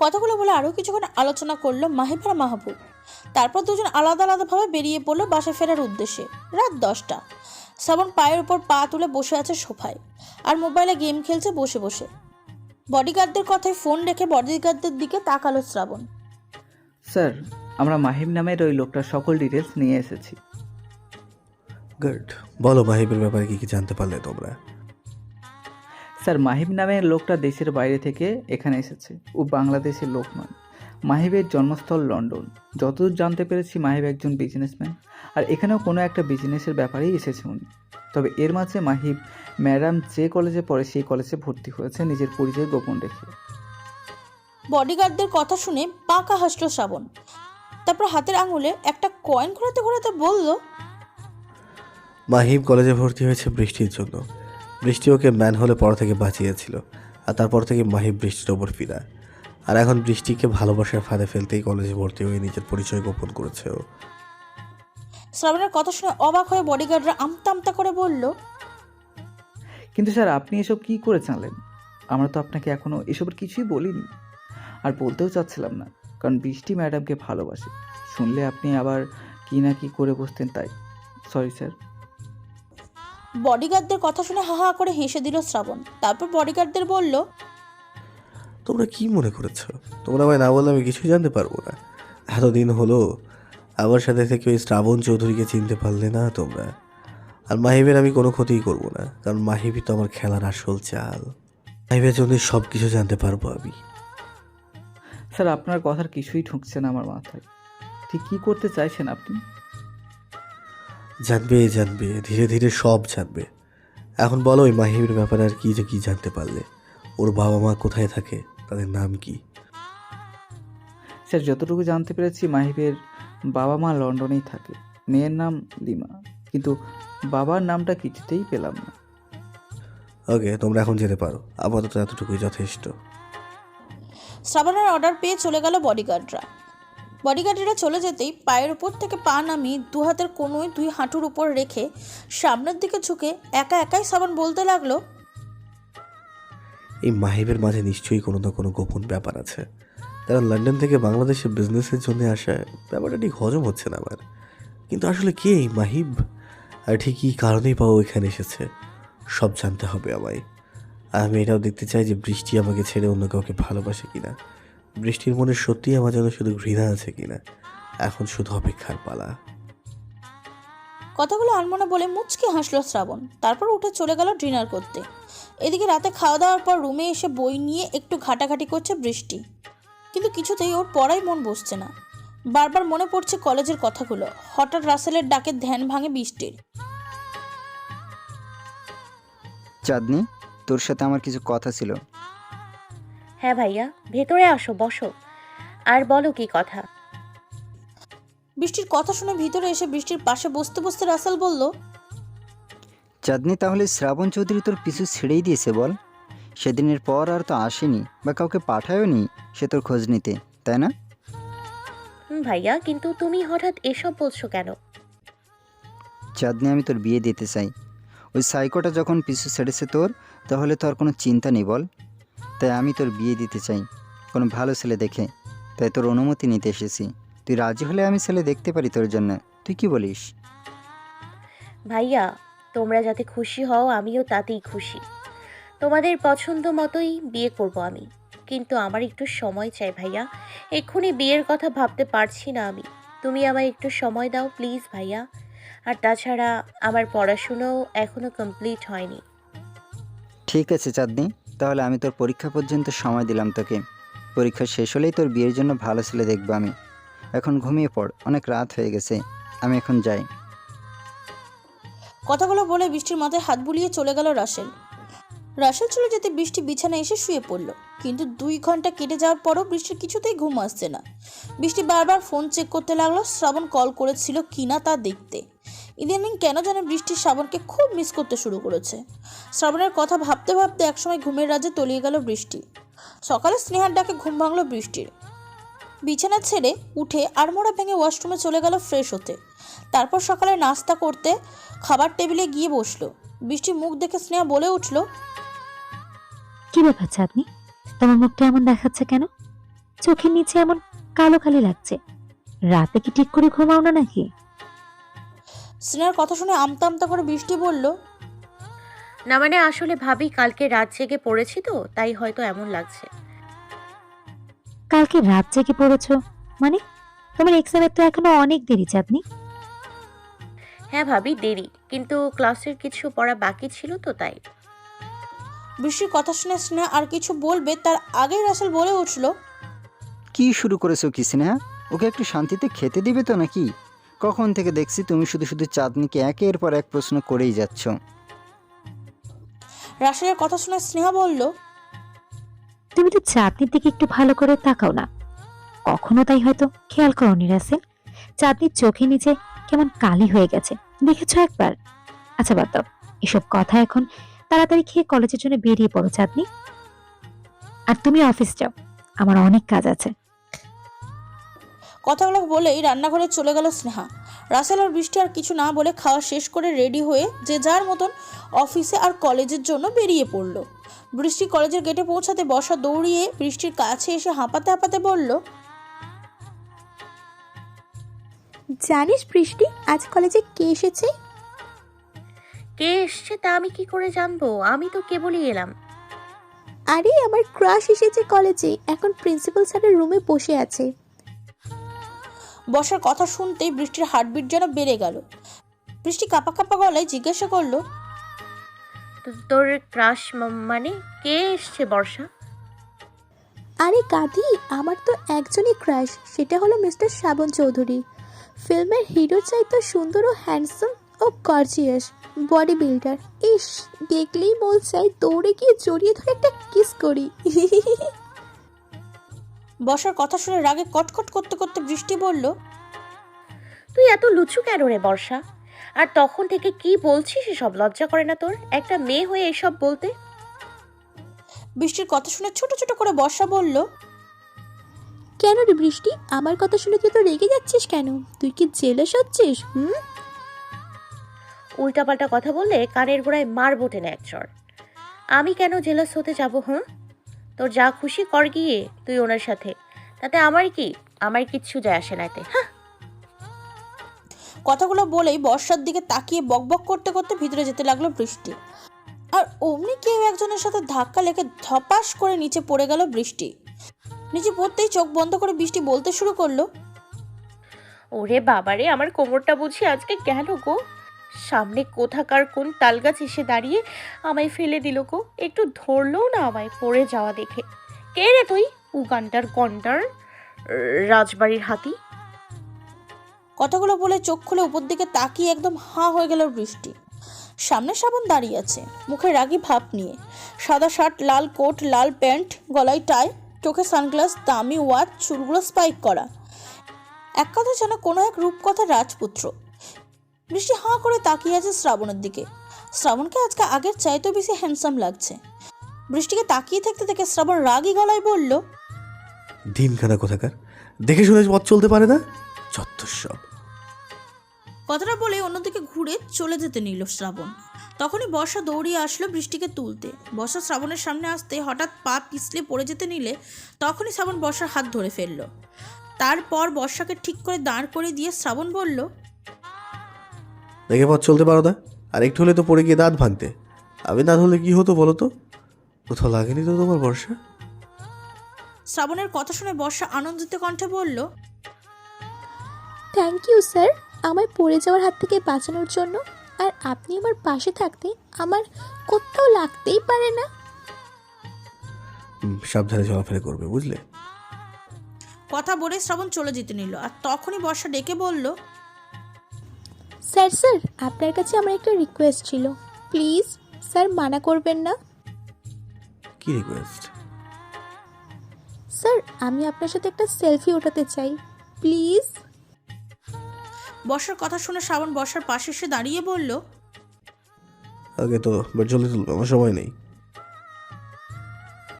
কথাগুলো বলে আরও কিছুক্ষণ আলোচনা করলো মাহিব আর মাহবুব। তারপর দুজন আলাদা আলাদাভাবে বেরিয়ে পড়লো বাসা ফেরার উদ্দেশ্যে। রাত 10টা। শ্রাবণ পায়ের উপর পা তুলে বসে আছে সোফায়, আর মোবাইলে গেম খেলছে বসে বসে। বডিগার্ডদের কথায় ফোন রেখে বডিগার্ডদের দিকে তাকালো শ্রাবণ। স্যার, আমরা মাহিব নামের ওই লোকটার সকল ডিটেলস নিয়ে এসেছি। গুড। বলো, মাহিবের ব্যাপারে কি কি জানতে পারলে তোমরা? স্যার, মাহিব নামের লোকটা দেশের বাইরে থেকে এখানে এসেছে। ও বাংলাদেশের লোক নয়। মাহিবের জন্মস্থল লন্ডন। যতদূর জানতে পেরেছি মাহিব একজন বিজনেসম্যান, আর এখানেও কোনো একটা বিজনেসের ব্যাপারেই এসেছে উনি। তবে এর মাঝে মাহিব ম্যাডাম যে কলেজে পড়ে সেই কলেজে ভর্তি হয়েছে নিজের পরিচয় গোপন রেখে। বডিগার্ডদের কথা শুনে পাকা হাসলো শ্রাবণ। তারপর হাতের আঙুলে একটা কয়েন ঘোরাতে ঘোরাতে বলল, মাহিব কলেজে ভর্তি হয়েছে বৃষ্টির জন্য। বৃষ্টি ওকে ম্যান হলে পড়া থেকে বাঁচিয়েছিল, আর তারপর থেকে মাহিব বৃষ্টির ওপর ফিরা। আর এখন বৃষ্টিকে ভালোবাসার ফাঁদে ফেলতেই কলেজে ভর্তি হয়ে নিজের পরিচয় গোপন করেছে ও। শ্রাবণের কথা শুনে অবাক হয়ে বডিগার্ডরা আমতা আমতা করে বলল, কিন্তু স্যার, আপনি এসব কি করে জানলেন? আমরা তো আপনাকে এখনও এসবের কিছুই বলিনি, আর বলতেও চাচ্ছিলাম না, কারণ বৃষ্টি ম্যাডামকে ভালোবাসে। শুনলে আপনি আবার কি না কি করে বসতেন, তাই সরি স্যার। বডিগার্ডদের কথা শুনে হা হা করে হেসে দিল শ্রাবণ। তারপর বডিগার্ডদের বলল, তোমরা কি মনে করেছো তোমরা আমায় না বললে আমি কিছুই জানতে পারবো না? এতদিন হলো আমার সাথে থেকে ওই শ্রাবণ চৌধুরীকে চিনতে পারলে না তোমরা? আর মাহিবের আমি কোনো ক্ষতিই করবো না, কারণ মাহিবই তো আমার খেলার আসল চাল। মাহিবের জন্য সব কিছু জানতে পারবো আমি। স্যার, আপনার কথার কিছুই ঢুকছে না আমার মাথায়। ঠিক কী করতে চাইছেন আপনি? জানবে জানবে, ধীরে ধীরে সব জানবে। এখন বলো, ওই মাহিবের ব্যাপারে আর কি জানতে পারলে? ওর বাবা মা কোথায় থাকে, তাদের নাম কি? স্যার, যতটুকু জানতে পেরেছি মাহিবের বাবা মা লন্ডনেই থাকে। মেয়ের নাম লিমা, কিন্তু বাবার নামটা কিছুতেই পেলাম না। ওকে, তোমরা এখন যেতে পারো, আপাতত এতটুকুই যথেষ্ট। শ্রাবণের অর্ডার পেয়ে চলে গেল বডিগার্ডরা। বডিগার্ডরা চলে যেতেই পায়ের উপর থেকে পা নামিয়ে দু হাতের কোনোই দুই হাঁটুর উপর রেখে সামনের দিকে ঝুঁকে একা একাই শ্রাবণ বলতে লাগলো, এই মাহিবের মাঝে নিশ্চয়ই কোনো না কোনো গোপন ব্যাপার আছে। তারা লন্ডন থেকে বাংলাদেশে বিজনেসের জন্য আসায় ব্যাপারটা ঠিক হজম হচ্ছে না আমার। কিন্তু আসলে কে এই মাহিব, আর ঠিক কী কারণেই পাও এখানে এসেছে? সব জানতে হবে আমায়। আর আমি এটাও দেখতে চাই যে বৃষ্টি আমাকে ছেড়ে অন্য কাউকে ভালোবাসে কিনা। বৃষ্টির মনে সত্যিই আমার জন্য শুধু ঘৃণা আছে কিনা। এখন শুধু অপেক্ষার পালা। কথাগুলো আনমনে বলে মুচকে হাসলো শ্রাবণ। তারপর উঠে চলে গেল ডিনার করতে। এদিকে রাতে খাওয়া দাওয়ার পর রুমে এসে বই নিয়ে একটু ঘাটাঘাটি করছে বৃষ্টি, কিন্তু কিছুতেই ওর পড়াই মন বসছে না। বারবার মনে পড়ছে কলেজের কথাগুলো। হঠাৎ রাসেলের ডাকে ধ্যান ভাঙে বৃষ্টির। চাঁদনি, তোর সাথে আমার কিছু কথা ছিল। হ্যাঁ ভাইয়া, ভেতরে আসো, বসো, আর বলো কি কথা। বৃষ্টির কথা শুনে ভিতরে এসে বৃষ্টির পাশে বসতে বসতে রাসেল বলল, চাঁদনি, তাহলে শ্রাবণ চৌধুরী তোর পিছু ছেড়েই দিয়েছে বল? সেদিনের পর আর তো আসেনি বা কাউকে পাঠায়ও নি সে তোর খোঁজ নিতে, তাই না? ভাইয়া, কিন্তু তুমি হঠাৎ এসব বলছো কেন? চাঁদনি, আমি তোর বিয়ে দিতে চাই। ওই সাইকোটা যখন পিছু ছেড়েছে তোর, তাহলে তো আর কোনো চিন্তা নেই বল। তাই আমি তোর বিয়ে দিতে চাই, কোনো ভালো ছেলে দেখে। তাই তোর অনুমতি নিতে এসেছি। তুই রাজি হলে আমি ছেলে দেখতে পারি তোর জন্য। তুই কি বলিস? ভাইয়া, তোমরা যাতে খুশি হও আমিও তাতেই খুশি। তোমাদের পছন্দ মতোই বিয়ে করব আমি, কিন্তু আমার একটু সময় চাই ভাইয়া। এক্ষুনি বিয়ের কথা ভাবতে পারছি না আমি। তুমি আমায় একটু সময় দাও প্লিজ ভাইয়া। আর তাছাড়া আমার পড়াশুনোও এখনো কমপ্লিট হয়নি। ঠিক আছে চাঁদনি, তাহলে আমি তোর পরীক্ষা পর্যন্ত সময় দিলাম তোকে। পরীক্ষা শেষ হলেই তোর বিয়ের জন্য ভালো ছেলে দেখবো আমি। এখন ঘুমিয়ে পড়, অনেক রাত হয়ে গেছে। আমি এখন যাই। কথাগুলো বলে বৃষ্টির মাথায় হাত বুলিয়ে চলে গেল রাসেল। রাসেল চলে যেতে বৃষ্টি বিছানায় এসে শুয়ে পড়ল। কিন্তু 2 ঘন্টা কেটে যাওয়ার পরও বৃষ্টির কিছুতেই ঘুম আসছে না। বৃষ্টি বারবার ফোন চেক করতে লাগলো শ্রাবণ কল করেছিল কিনা তা দেখতে। ইদানিং কেন জানে বৃষ্টির শ্রাবণকে খুব মিস করতে শুরু করেছে। শ্রাবণের কথা ভাবতে ভাবতে একসময় ঘুমের রাজ্যে তলিয়ে গেল বৃষ্টি। সকালে স্নেহার ডাকে ঘুম ভাঙলো বৃষ্টির। বিছানা ছেড়ে উঠে আড়মোড়া ভেঙে ওয়াশরুমে চলে গেল ফ্রেশ হতে। তারপর সকালে নাস্তা করতে খাবার টেবিলে গিয়ে বসলো। বৃষ্টির মুখ দেখে স্নেহা বলে উঠল, কি ব্যাপার চাঁদনি, তোমার মুখটা এমন দেখাচ্ছে কেন? চোখের নিচে এমন কালো কালি লাগছে। রাতে কি ঠিক করে ঘুমাও না নাকি? স্নেহার কথা শুনে আমতা আমতা করে বৃষ্টি বলল, না মানে আসলে ভাবি কালকে রাত জেগে পড়েছি তো, তাই হয়তো এমন লাগছে। কালকে রাত জেগে পড়েছো মানে? তোমার এক্সামের তো এখনো অনেক দেরি চাঁদনি। হ্যাঁ ভাবি দেরি, কিন্তু ক্লাসের কিছু পড়া বাকি ছিল তো তাই। বৃষ্টির কথা শুনে স্নেহা আর কিছু বলবে তার আগেই রাসেল বলে উঠল, কি শুরু করেছো কি স্নেহা? ওকে একটু শান্তিতে খেতে দিবে তো নাকি? কখন থেকে দেখছি তুমি শুধু শুধু চাঁদনিকে একের পর এক প্রশ্ন করেই যাচ্ছ। রাসেলের কথা শুনে স্নেহা বলল, তুমি তো চাঁদনির দিকে একটু ভালো করে তাকাও না? কখনো তাই হয়তো খেয়াল করোনি রাসেল, চাঁদনির চোখের নিচে কেমন কালি হয়ে গেছে, দেখেছো একবার? আচ্ছা বাদ দাও এসব কথা এখন, তাড়াতাড়ি খেয়ে কলেজের জন্য বেরিয়ে পড়ো চাঁদনি। আর তুমি অফিস যাও, আমার অনেক কাজ আছে। কথাগুলো বলেই রান্নাঘরে চলে গেল স্নেহা। রাসেল আর বৃষ্টি আর কিছু না বলে খাওয়া শেষ করে রেডি হয়ে যে যার মতন অফিসে আর কলেজের জন্য বেরিয়ে পড়ল। বৃষ্টি কলেজের গেটে পৌঁছাতে বর্ষা দৌড়িয়ে বৃষ্টির কাছে এসে হাঁপাতে হাঁপাতে বলল, জানিস বৃষ্টি, আজ কলেজে কে এসেছে? কে এসছে তা আমি কি করে জানবো? আমি তো কেবলই এলাম। আরে আমার ক্রাশ এসেছে কলেজে, এখন প্রিন্সিপাল স্যারের রুমে বসে আছে। বর্ষার কথা শুনতেই বৃষ্টির হার্টবিট যেন বেড়ে গেল। বৃষ্টি কাঁপা কাঁপা গলায় জিজ্ঞাসা করলো, তোর ক্রাশ মানে কে এসছে বর্ষা? আরে গাধি, আমার তো একজনই ক্রাশ, সেটা হলো মিস্টার শ্রাবণ চৌধুরী। ফিল্মের হিরোর চাইতে সুন্দর ও হ্যান্ডসাম ও গর্জিয়াস বডি বিল্ডার। ইস, দেখলেই মন চাই দৌড়ে গিয়ে জড়িয়ে ধরে একটা কিস করি। বর্ষার কথা শুনে রাগে কটকট করতে করতে বৃষ্টি বলল, তুই এত লুচু কেন রে বর্ষা? আর তখন থেকে কি বলছিস এসব? লজ্জা করে না তোর একটা মেয়ে হয়ে এসব বলতে? বৃষ্টির কথা শুনে ছোট ছোট করে বর্ষা বলল, কেন রে বৃষ্টি, আমার কথা শুনে তুই তো রেগে যাচ্ছিস কেন? তুই কি জেলাস হচ্ছিস? উল্টাপাল্টা কথা বললে কানের গোড়ায় মারবো টেনে এক চড়। আমি কেন জেলাস হতে যাবো? তোর যা খুশি কর গিয়ে তুই ওনার সাথে, তাতে আমার কি? আমার কিচ্ছু যায় আসে না এতে। হ্যাঁ, কথাগুলো বলেই বর্ষার দিকে তাকিয়ে বকবক করতে করতে ভিতরে যেতে লাগলো বৃষ্টি। আর অমনি কেউ একজনের সাথে ধাক্কা লেগে ধপাস করে নিচে পড়ে গেল বৃষ্টি। নিচে পড়তেই চোখ বন্ধ করে বৃষ্টি বলতে শুরু করলো, ওরে বাবারে, আমার কোমরটা বুঝি আজকে গেল গো। সামনে কোথাকার কোন তালগাছ এসে দাঁড়িয়ে আমায় ফেলে দিল গো, একটু ধরলেও না আমায় পড়ে যাওয়া দেখে। কে রে তুই? উগান্ডার গন্ডার রাজবাড়ির হাতি। কথাগুলো বলে চোখ খুলে উপর দিকে তাকিয়ে একদম হাঁ হয়ে গেল বৃষ্টি। সামনে শ্রাবণ দাঁড়িয়ে আছে, মুখে রাগী ভাব নিয়ে। সাদা শার্ট, লাল কোট, লাল প্যান্ট, গলায় টাই, চোখে সানগ্লাস, দামি ওয়াচ, চুলগুলো স্পাইক করা। এক কথা যেন কোনো এক রূপকথার রাজপুত্র। বৃষ্টি হাঁ করে তাকিয়ে আছে শ্রাবণের দিকে। শ্রাবণকে আজকে আগের চাইতেও বেশি হ্যান্ডসাম লাগছে। বৃষ্টিকে তাকিয়ে থাকতে থেকে শ্রাবণ রাগী গলায় বলল, দিনখানা কোথাকার, দেখে শুনে পথ চলতে পারে না, সব। কথাটা বলে অন্যদিকে ঘুরে চলে যেতে নিল শ্রাবণ। তখনই বর্ষা দৌড়িয়ে আসলো বৃষ্টিকে তুলতে। বর্ষা শ্রাবণের সামনে আসতে হঠাৎ পা পিছলে পড়ে যেতে নিলে তখনই শ্রাবণ বর্ষার হাত ধরে ফেললো। তারপর বর্ষাকে ঠিক করে দাঁড় করে দিয়ে শ্রাবণ বলল, দেখে পথ চলতে পারো না? আর একটু হলে তো পড়ে গিয়ে দাঁত ভাঙতে। আমি না ধরলে কি হতো বলো তো? কোথাও লাগেনি তো তোমার বর্ষা? শ্রাবণের কথা শুনে বর্ষা আনন্দিত কণ্ঠে বলল, থ্যাংক ইউ স্যার, আমায় পড়ে যাওয়ার হাত থেকে বাঁচানোর জন্য। আর আপনি আমার পাশে থাকতে আমার কোথাও লাগতেই পারে না। সাবধানে চলাফেরা করবে, বুঝলে? কথা বলে শ্রাবণ চলে যেতে নিল। আর তখনই বর্ষা ডেকে বলল, স্যার স্যার, আপনার কাছে আমার একটা রিকোয়েস্ট ছিল, প্লিজ স্যার, মানা করবেন না। কি রিকোয়েস্ট? স্যার, আমি আপনার সাথে একটা সেলফি ওঠাতে চাই, প্লিজ। বর্ষার কথা শুনে শ্রাবণ বর্ষার পাশে এসে দাঁড়িয়ে বলল, আগে তো জলদি তুলবে, আমার সময় নেই।